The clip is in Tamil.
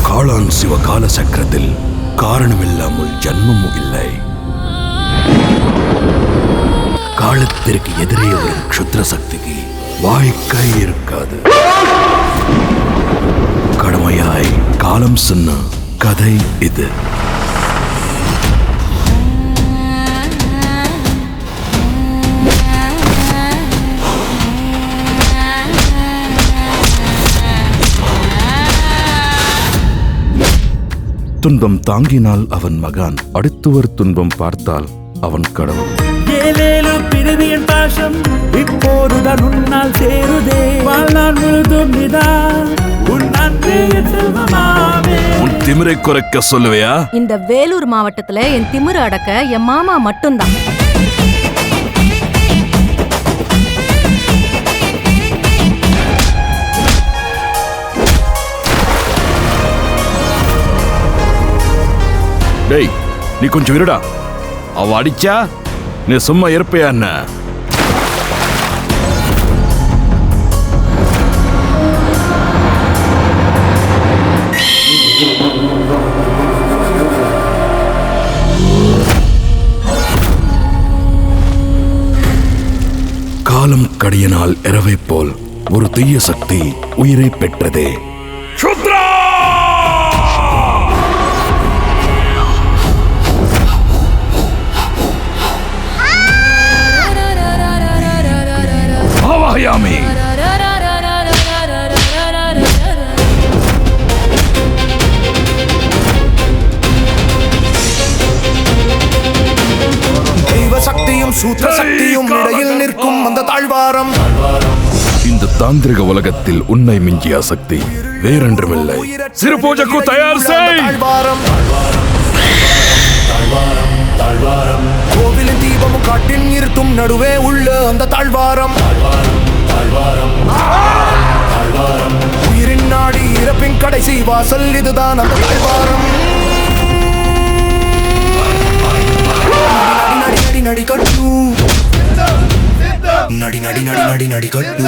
காளான் சிவ கால சக்கரத்தில் காரணமில்லாமல் ஜன்மமும் இல்லை. காலத்திற்கு எதிரே ஒரு க்ஷுத்ர சக்திக்கு வாழ்க்கை இருக்காது. கடமையாய் காலம் சொன்ன கதை இது. துன்பம் தாங்கினால் அவன் மகான், அடுத்தவர் துன்பம் பார்த்தால் அவன் கடவுள். ஏழேழு பிறவியின் பாசம் இப்போதுதான் உன்னால் சேருதே. வாழ்நாள் முழுதும் நிதான் உன் அன்பே என் செல்வமாவே. உன் திமிரை குறைக்க சொல்லுவையா? இந்த வேலூர் மாவட்டத்துல என் திமிரு அடக்க என் மாமா மட்டும்தான். டேய், நீ கொஞ்சம் இருடா. அவ அடிச்சா நீ சும்மா இருப்பையா என்ன? காலம் கடியனால் இரவை போல் ஒரு தீய சக்தி உயிரை பெற்றதே. ஆவாயாமி தெய்வ சக்தியும் சூத்திர சக்தியும் இடையில் நிற்கும் அந்த தாழ்வாரம். இந்த தாந்திரிக உலகத்தில் உன்னை மிஞ்சிய சக்தி வேறொன்றுமில்லை. சிறு பூஜைக்கு தயார் செய். கோவிலின் தீபமும் காட்டின் இருட்டும் நடுவே உள்ள அந்த தாழ்வாரம். உயிரின் நாடி இறப்பின் கடைசி வாசல் இதுதான் அந்த தாழ்வாரம். நடி நடி கட்டு நடி நடி நடி நடி நடி கட்டு.